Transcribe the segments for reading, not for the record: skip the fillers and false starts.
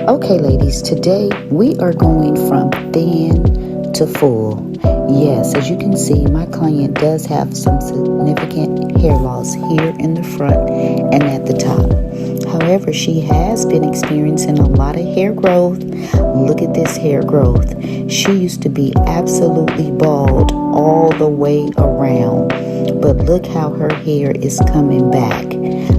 Okay, ladies, today we are going from thin to full. Yes, as you can see, my client does have some significant hair loss here in the front and at the top. However, she has been experiencing a lot of hair growth. Look at this hair growth. She used to be absolutely bald all the way around, but look how her hair is coming back.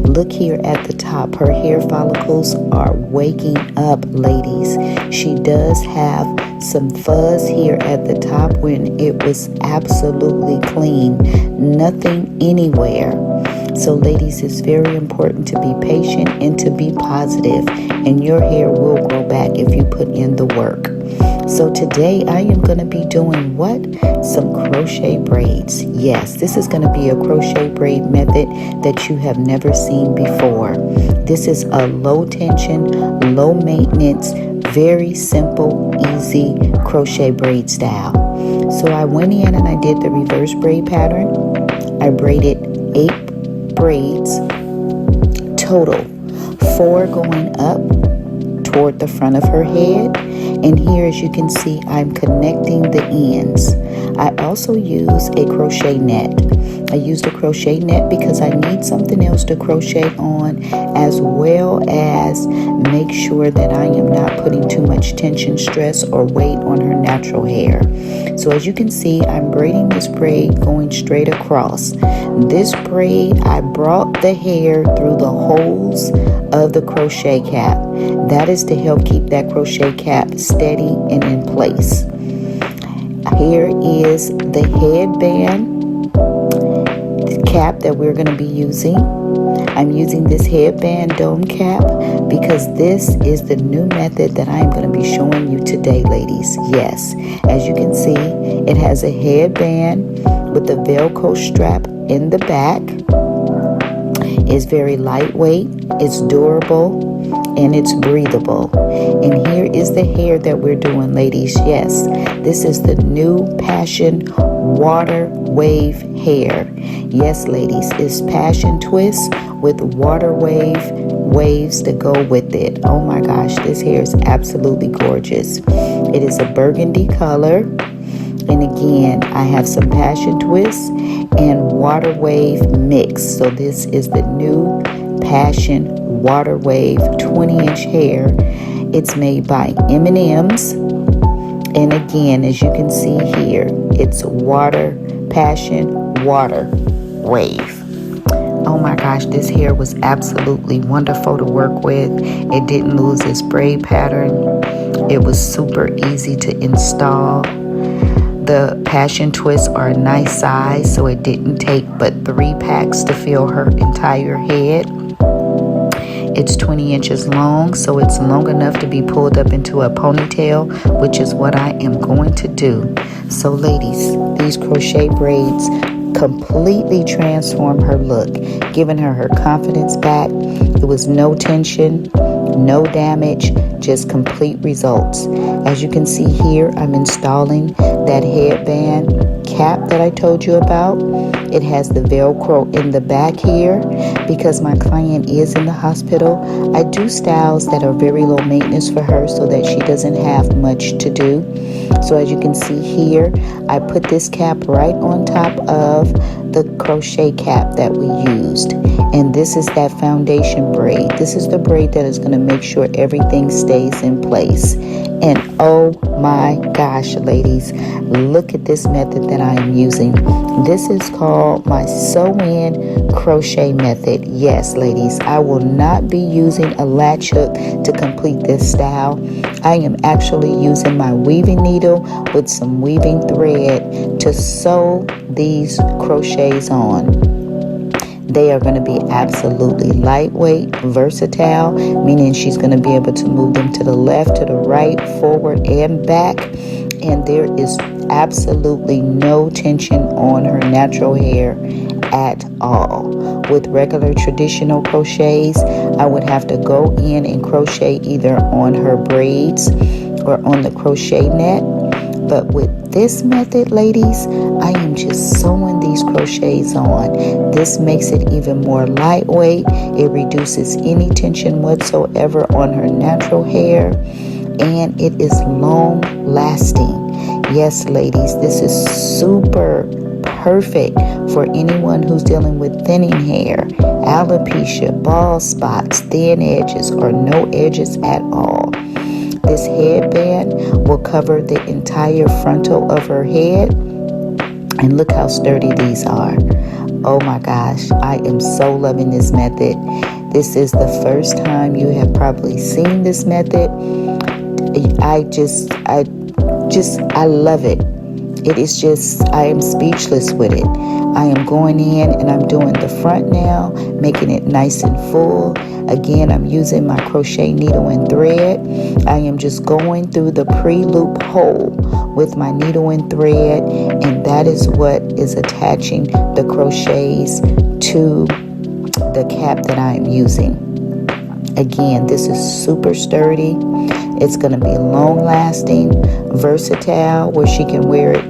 Look here at the top. Her hair follicles are waking up, ladies. She does have some fuzz here at the top when it was absolutely clean. Nothing anywhere. So ladies, it's very important to be patient and to be positive, and your hair will grow back if you put in the work. So today I am going to be doing what? Some crochet braids. Yes, this is going to be a crochet braid method that you have never seen before. This is a low tension, low maintenance, very simple, easy crochet braid style. So I went in and I did the reverse braid pattern. I braided 8 braids total, 4 going up toward the front of her head, and here, as you can see, I'm connecting the ends. I also use a crochet net. I used a crochet net because I need something else to crochet on, as well as make sure that I am not putting too much tension, stress, or weight on her natural hair. So as you can see, I'm braiding this braid going straight across. This braid, I brought the hair through the holes of the crochet cap. That is to help keep that crochet cap steady and in place. Here is the headband cap that we're going to be using. I'm using this headband dome cap because this is the new method that I'm going to be showing you today, ladies. Yes, as you can see, it has a headband with a Velcro strap in the back. It's very lightweight, it's durable, and it's breathable. And here is the hair that we're doing, ladies. Yes, this is the new Passion water wave hair. Yes, ladies, it's passion twist with water waves to go with it. Oh my gosh, this hair is absolutely gorgeous. It is a burgundy color. And again, I have some passion twist and water wave mix. So this is the new Passion water wave 20-inch hair. It's made by M&M's. And again, as you can see here, it's water, passion, water wave. Oh my gosh, this hair was absolutely wonderful to work with. It didn't lose its braid pattern. It was super easy to install. The passion twists are a nice size, so it didn't take but 3 packs to fill her entire head. It's 20 inches long, so it's long enough to be pulled up into a ponytail, which is what I am going to do. So ladies, these crochet braids completely transform her look, giving her confidence back. It was no tension, no damage, just complete results. As you can see here, I'm installing that headband cap that I told you about. It has the Velcro in the back here because my client is in the hospital. I do styles that are very low maintenance for her so that she doesn't have much to do. So as you can see here, I put this cap right on top of the crochet cap that we used. And this is that foundation braid. This is the braid that is going to make sure everything stays in place. And oh my gosh, ladies, look at this method that I am using. This is called my sew-in crochet method. Yes, ladies, I will not be using a latch hook to complete this style. I am actually using my weaving needle with some weaving thread to sew these crochets on. They are going to be absolutely lightweight, versatile, meaning she's going to be able to move them to the left, to the right, forward, and back. And there is absolutely no tension on her natural hair at all. With regular traditional crochets, I would have to go in and crochet either on her braids or on the crochet net. But with this method, ladies, I am just sewing these crochets on. This makes it even more lightweight. It reduces any tension whatsoever on her natural hair, and it is long lasting. Yes, ladies, this is super perfect for anyone who's dealing with thinning hair, alopecia, bald spots, thin edges, or no edges at all. This headband will cover the entire frontal of her head, and look how sturdy these are. Oh my gosh, I am so loving this method. This is the first time you have probably seen this method. I love it. It is just, I am speechless with it. I am going in and I'm doing the front now, making it nice and full. Again, I'm using my crochet needle and thread. I am just going through the pre-loop hole with my needle and thread, and that is what is attaching the crochets to the cap that I am using. Again, this is super sturdy. It's going to be long lasting, versatile, where she can wear it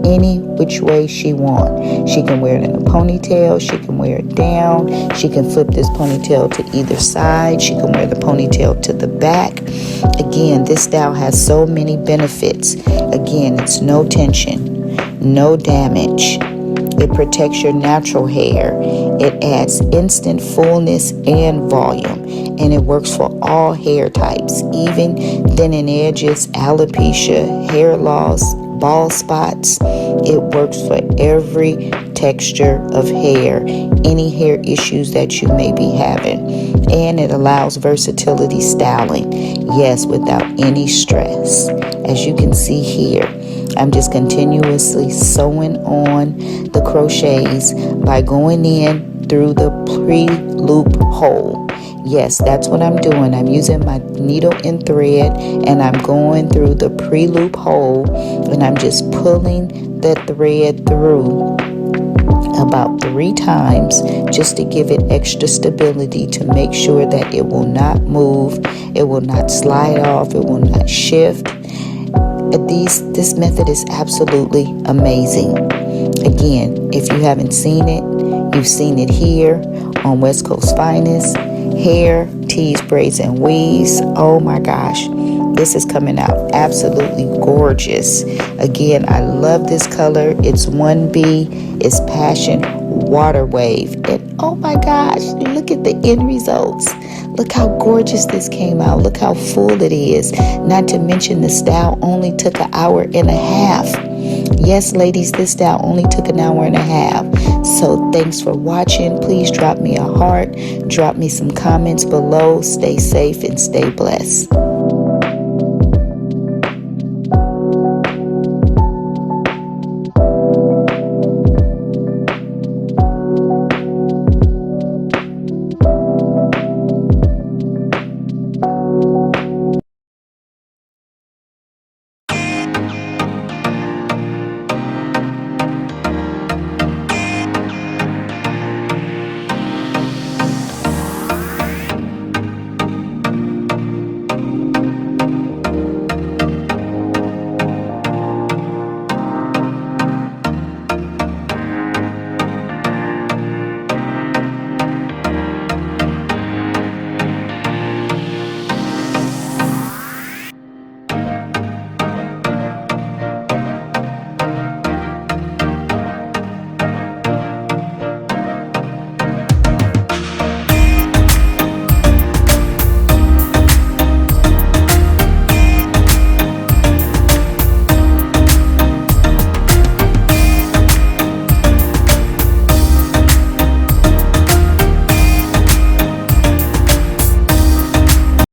any which way she wants. She can wear it in a ponytail. She can wear it down. She can flip this ponytail to either side. She can wear the ponytail to the back. Again, this style has so many benefits. Again, it's no tension, no damage. It protects your natural hair. It adds instant fullness and volume. And it works for all hair types, even thinning edges, alopecia, hair loss, bald spots. It works for every texture of hair, any hair issues that you may be having. And it allows versatility styling, yes, without any stress. As you can see here, I'm just continuously sewing on the crochets by going in through the pre-loop hole. Yes, that's what I'm doing. I'm using my needle and thread, and I'm going through the pre-loop hole, and I'm just pulling the thread through about 3 times just to give it extra stability, to make sure that it will not move, it will not slide off, it will not shift. This method is absolutely amazing. Again, if you haven't seen it, you've seen it here on West Coast Finest Hair, Tees, Braids, and Weaves. Oh my gosh, this is coming out absolutely gorgeous. Again, I love this color. It's 1B, it's Passion Water Wave, and oh my gosh, look at the end results. Look how gorgeous this came out. Look how full it is. Not to mention the style only took an hour and a half. Yes, ladies, this style only took an hour and a half. So thanks for watching. Please drop me a heart. Drop me some comments below. Stay safe and stay blessed.